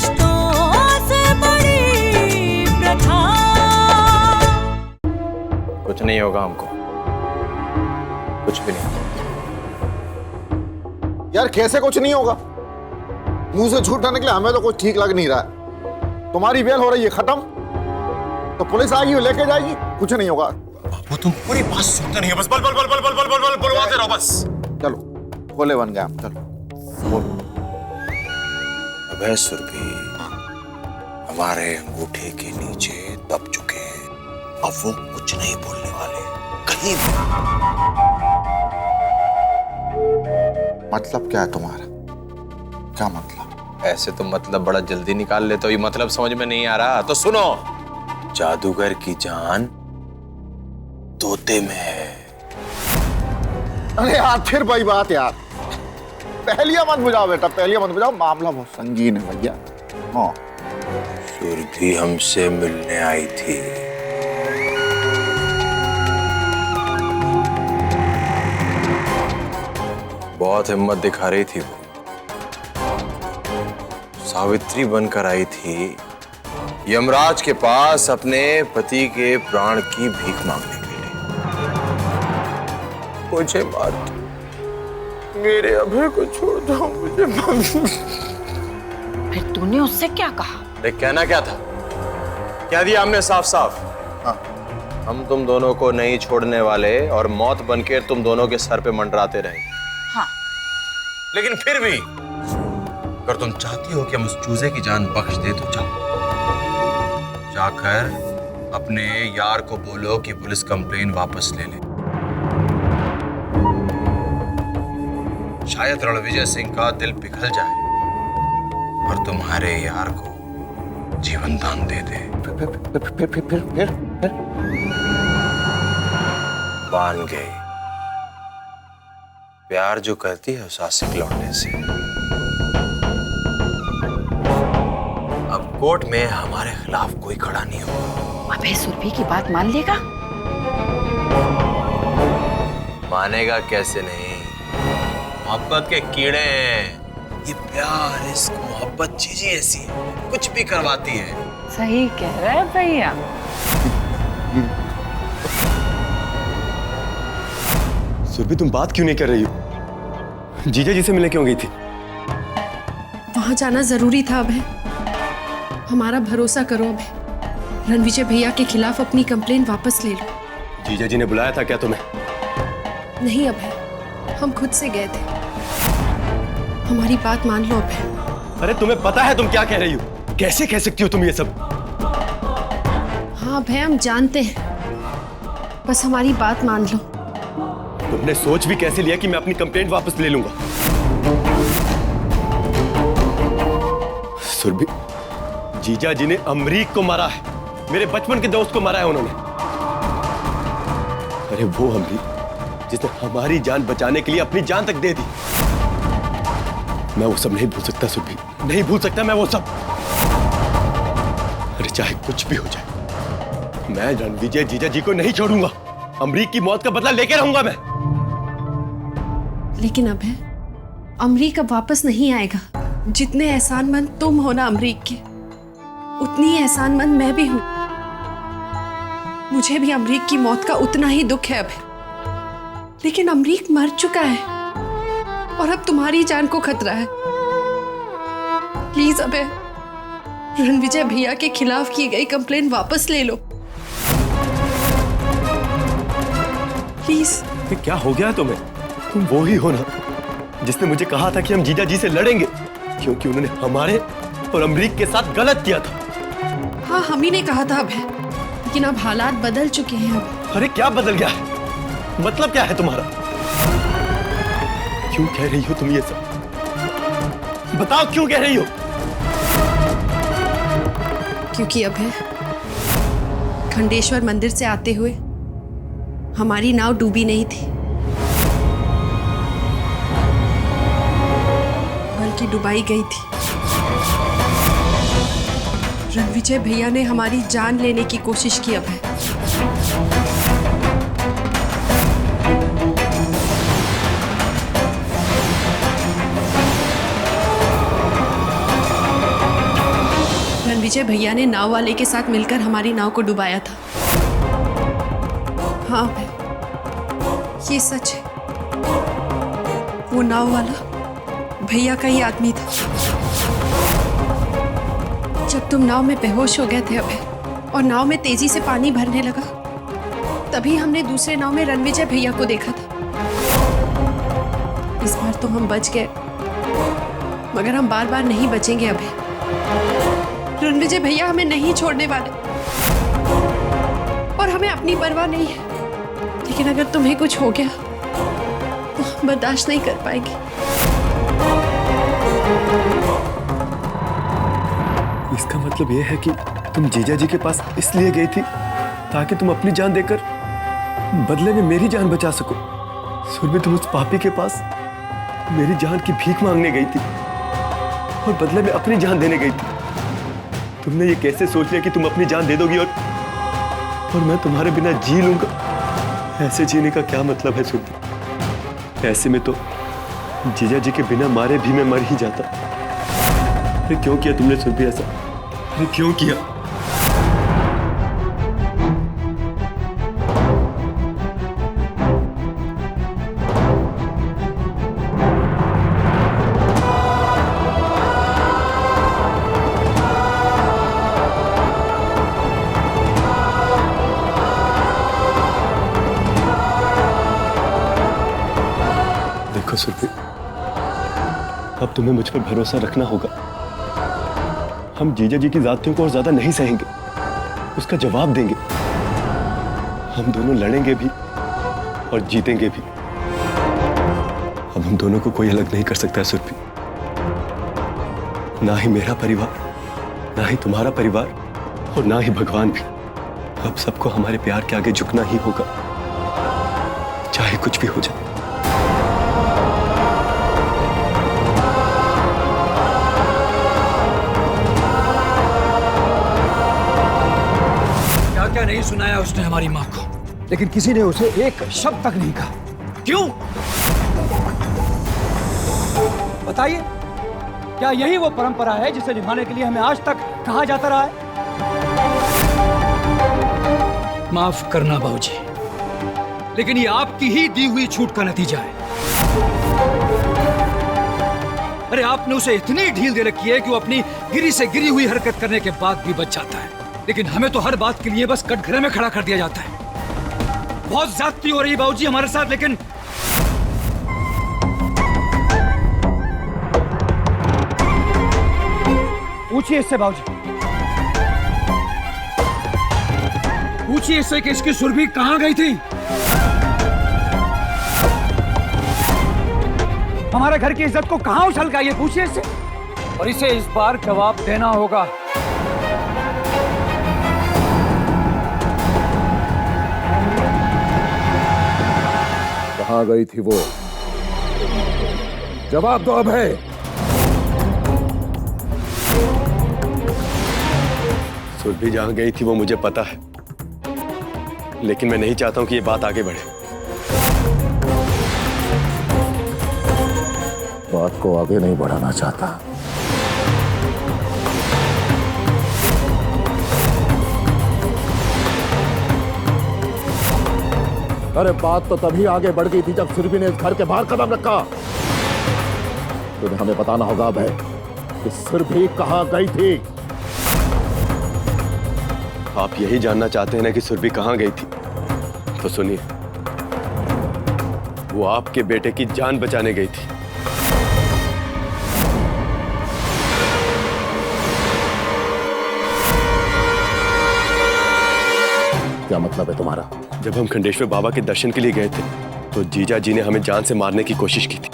रिश्तों से बड़ी प्रथा। कुछ नहीं होगा हमको, कुछ भी नहीं। यार कैसे कुछ नहीं होगा? मुंह से झूठ ना निकले, हमें तो कुछ ठीक लग नहीं रहा है। तुम्हारी बेल हो रही है खत्म, तो पुलिस आएगी और लेके जाएगी, कुछ नहीं होगा। वो तुम पूरी बात सुनते नहीं हो, बस बल बल बल बल बल बल बल बल बुलवाते रहो बस। चलो भोले बन गए हम, चलो बोलो। अबे सुरभि, हमारे अंगूठे के नीचे दब चुके हैं, अब वो कुछ नहीं बोलने वाले कहीं भी। मतलब क्या है तुम्हारा? क्या मतलब? ऐसे तो मतलब बड़ा जल्दी निकाल लेते हो, ये मतलब समझ में नहीं आ रहा तो सुनो। जादूगर की जान तोते में है। अरे यार फिर वही बात यार, पहलिया मत बुझाओ बेटा, पहलिया मत बुझाओ, मामला बहुत संगीन है भैया। हाँ सुरभि हमसे मिलने आई थी। बहुत हिम्मत दिखा रही थी वो, सावित्री बनकर आई थी यमराज के पास अपने पति के प्राण की भीख मांगने के लिए। मुझे मार दो, मेरे अभय को छोड़ दो, मुझे मार दो। फिर तूने उससे क्या कहा? देख कहना क्या था, क्या दिया हमने साफ साफ। हाँ। हम तुम दोनों को नहीं छोड़ने वाले और मौत बनकर तुम दोनों के सर पे मंडराते रहे। हाँ। लेकिन फिर भी अगर तुम चाहती हो कि हम उस चूजे की जान बख्श दे तो जाओ, जाकर अपने यार को बोलो कि पुलिस कंप्लेन वापस ले ले। शायद रणविजय सिंह का दिल पिघल जाए और तुम्हारे यार को जीवन दान दे दे। फिर मान गई। प्यार जो करती है उस आशिक लौटने से। अब कोर्ट में हमारे खिलाफ कोई खड़ा नहीं होगा। अबे सुरभि की बात मान लेगा? मानेगा कैसे नहीं, मोहब्बत के कीड़े हैं ये। प्यार इश्क मोहब्बत चीजें ऐसी है, कुछ भी करवाती है। सही कह रहा है भैया। सुरभि तुम बात क्यों नहीं कर रही हो? जीजा जी से मिलने क्यों गई थी? वहां जाना जरूरी था अभय। हमारा भरोसा करो अभय, रणविजय भैया के खिलाफ अपनी कंप्लेन वापस ले लो। जीजा जी ने बुलाया था क्या तुम्हें? नहीं अभय, हम खुद से गए थे। हमारी बात मान लो अभय। अरे तुम्हें पता है तुम क्या कह रही हो? कैसे कह सकती हो तुम ये सब? हाँ अभय हम जानते हैं, बस हमारी बात मान लो। तुमने सोच भी कैसे लिया कि मैं अपनी कंप्लेंट वापस ले लूंगा? सुरभि, जीजा जी ने अमरीक को मारा है, मेरे बचपन के दोस्त को मारा है उन्होंने। अरे वो अमरीक जिसने हमारी जान बचाने के लिए अपनी जान तक दे दी। मैं वो सब नहीं भूल सकता सुरभि, नहीं भूल सकता मैं वो सब। अरे चाहे कुछ भी हो जाए, मैं रणविजय जीजा जी को नहीं छोड़ूंगा। अमरीक की मौत का बदला लेके रहूंगा मैं। लेकिन अभय, अमरीक अब वापस नहीं आएगा। जितने एहसानमंद तुम हो ना अमरीक के, उतनी ही एहसानमंद मैं भी हूं। मुझे भी अमरीक की मौत का उतना ही दुख है अभय, लेकिन अमरीक मर चुका है और अब तुम्हारी जान को खतरा है। प्लीज अभय, रणविजय भैया के खिलाफ की गई कंप्लेन वापस ले लो प्लीज। क्या हो गया तुम्हें? तुम वो ही हो ना जिसने मुझे कहा था कि हम जीजा जी से लड़ेंगे, क्योंकि उन्होंने हमारे और अमरीक के साथ गलत किया था। हाँ हम ही ने कहा था अभय, लेकिन अब हालात बदल चुके हैं। अब अरे क्या बदल गया है? मतलब क्या है तुम्हारा? क्यों कह रही हो तुम ये सब? बताओ क्यों कह रही हो? क्योंकि अभय, खंडेश्वर मंदिर से आते हुए हमारी नाव डूबी नहीं थी, बल्कि डुबाई गई थी। रणविजय भैया ने हमारी जान लेने की कोशिश की अभय। रणविजय भैया ने नाव वाले के साथ मिलकर हमारी नाव को डुबाया था। हाँ अभय, ये सच है। वो नाव वाला भैया का ही आदमी था। जब तुम नाव में बेहोश हो गए थे अभय और नाव में तेजी से पानी भरने लगा, तभी हमने दूसरे नाव में रणविजय भैया को देखा था। इस बार तो हम बच गए, मगर हम बार बार नहीं बचेंगे अभय। रणविजय भैया हमें नहीं छोड़ने वाले और हमें अपनी परवाह नहीं है। लेकिन अगर तुम्हें कुछ हो गया तो हम बर्दाश्त नहीं कर पाएंगे। इसका मतलब यह है कि तुम जीजा जी के पास इसलिए गई थी ताकि तुम अपनी जान देकर बदले में मेरी जान बचा सको। सुरभि, तुम उस पापी के पास मेरी जान की भीख मांगने गई थी और बदले में अपनी जान देने गई थी। तुमने ये कैसे सोच लिया कि तुम अपनी जान दे दोगी और मैं तुम्हारे बिना जी लूंगा? ऐसे जीने का क्या मतलब है सुरभि? ऐसे में तो जीजा जी के बिना मारे भी मैं मर ही जाता। अरे क्यों किया तुमने सुरभि ऐसा? अरे क्यों किया? देखो सुरभि, अब तुम्हें मुझ पर भरोसा रखना होगा। हम जीजा जी की जातियों को और ज्यादा नहीं सहेंगे, उसका जवाब देंगे। हम दोनों लड़ेंगे भी और जीतेंगे भी। अब हम दोनों को कोई अलग नहीं कर सकता सुरभि। ना ही मेरा परिवार, ना ही तुम्हारा परिवार और ना ही भगवान भी। अब सबको हमारे प्यार के आगे झुकना ही होगा, चाहे कुछ भी हो जाए। क्या नहीं सुनाया उसने हमारी माँ को, लेकिन किसी ने उसे एक शब्द तक नहीं कहा। क्यों बताइए? क्या यही वो परंपरा है जिसे निभाने के लिए हमें आज तक कहा जाता रहा है? माफ करना बाबूजी, लेकिन ये आपकी ही दी हुई छूट का नतीजा है। अरे आपने उसे इतनी ढील दे रखी है कि वो अपनी गिरी से गिरी हुई हरकत करने के बाद भी बच जाता है, लेकिन हमें तो हर बात के लिए बस कटघरे में खड़ा कर दिया जाता है। बहुत ज्यादती हो रही है बाबूजी हमारे साथ। लेकिन पूछिए इससे बाबूजी, पूछिए इससे कि इसकी सुरभि कहां गई थी। हमारे घर की इज्जत को कहां उछल गई, ये पूछिए इससे, और इसे इस बार जवाब देना होगा। कहाँ गई थी वो? जवाब दो अभय। सुरभि जहां गई थी वो मुझे पता है, लेकिन मैं नहीं चाहता हूं कि ये बात आगे बढ़े। बात को आगे नहीं बढ़ाना चाहता। अरे बात तो तभी आगे बढ़ गई थी जब सुरभि ने इस घर के बाहर कदम रखा। तुम्हें हमें बताना होगा अभय कि सुरभि कहां गई थी। आप यही जानना चाहते हैं ना कि सुरभि कहां गई थी? तो सुनिए, वो आपके बेटे की जान बचाने गई थी। क्या मतलब है तुम्हारा? जब हम खंडेश्वर बाबा के दर्शन के लिए गए थे तो जीजा जी ने हमें जान से मारने की कोशिश की थी।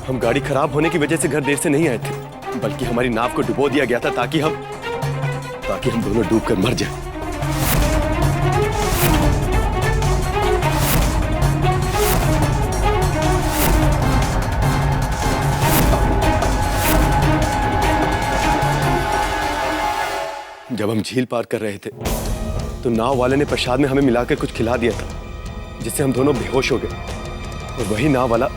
हम गाड़ी खराब होने की वजह से घर देर से नहीं आए थे, बल्कि हमारी नाव को डुबो दिया गया था ताकि हम दोनों डूबकर मर जाएं। जब हम झील पार कर रहे थे तो नाव वाले ने प्रसाद में हमें मिलाकर कुछ खिला दिया था, जिससे हम दोनों बेहोश हो गए। और वही नाव वाला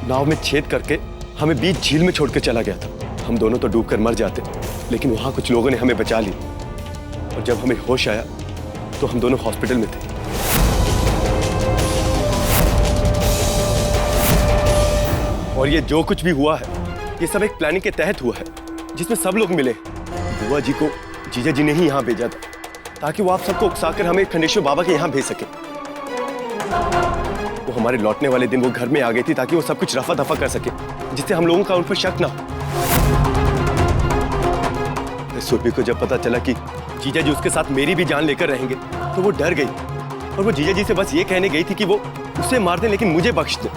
नाव में छेद करके हमें बीच झील में छोड़कर चला गया था। हम दोनों तो डूबकर मर जाते, लेकिन वहां कुछ लोगों ने हमें बचा लिया। और जब हमें होश आया तो हम दोनों हॉस्पिटल में थे। और ये जो कुछ भी हुआ है, ये सब एक प्लानिंग के तहत हुआ है, जिसमें सब लोग मिले। बुआ जी को जीजा जी ने ही यहाँ भेजा था, ताकि वो आप सबको उकसाकर हमें खंडेश्वर बाबा के यहाँ भेज सके। वो हमारे लौटने वाले दिन वो घर में आ गई थी, ताकि वो सब कुछ रफा दफा कर सके, जिससे हम लोगों का उन पर शक ना हो। सुरभि को जब पता चला कि जीजा जी उसके साथ मेरी भी जान लेकर रहेंगे, तो वो डर गई और वो जीजा जी से बस ये कहने गई थी कि वो उसे मार दें, लेकिन मुझे बख्श दें।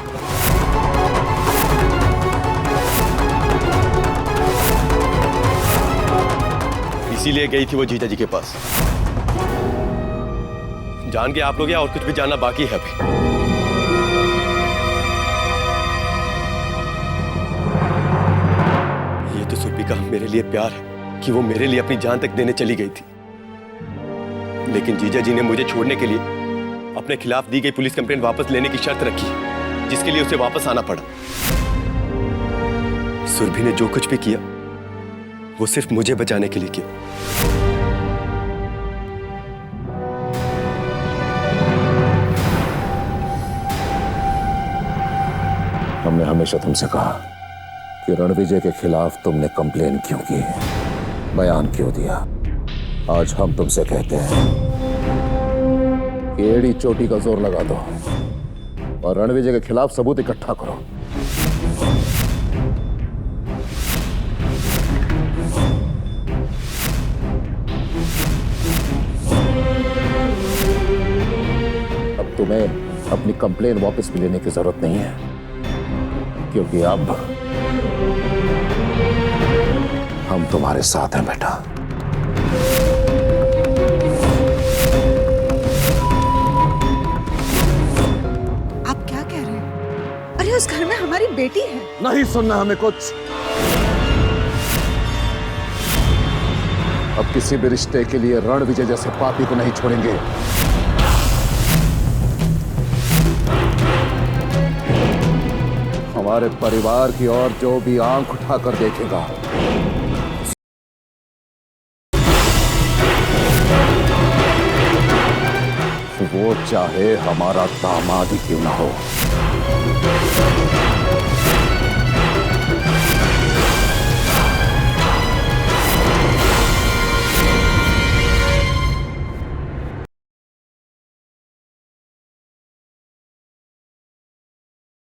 इसीलिए गई थी वो जीजा जी के पास। जान के आप लोग, या और कुछ भी जानना बाकी है अभी? ये तो सुरभि का मेरे लिए प्यार है कि वो मेरे लिए अपनी जान तक देने चली गई थी। लेकिन जीजा जी ने मुझे छोड़ने के लिए अपने खिलाफ दी गई पुलिस कंप्लेंट वापस लेने की शर्त रखी, जिसके लिए उसे वापस आना पड़ा। सुरभि ने जो कुछ भी किया, वो सिर्फ मुझे बचाने के लिए किया। हमने हमेशा तुमसे कहा कि रणविजय के खिलाफ तुमने कंप्लेन क्यों की है, बयान क्यों दिया। आज हम तुमसे कहते हैं कि एड़ी चोटी का जोर लगा दो और रणविजय के खिलाफ सबूत इकट्ठा करो। अब तुम्हें अपनी कंप्लेन वापस भी लेने की जरूरत नहीं है, क्योंकि अब हम तुम्हारे साथ हैं बेटा। आप क्या कह रहे हैं? अरे उस घर में हमारी बेटी है। नहीं सुनना हमें कुछ। अब किसी भी रिश्ते के लिए रणविजय जैसे पापी को नहीं छोड़ेंगे। हमारे परिवार की ओर जो भी आंख उठाकर देखेगा, वो चाहे हमारा दामाद ही क्यों ना हो।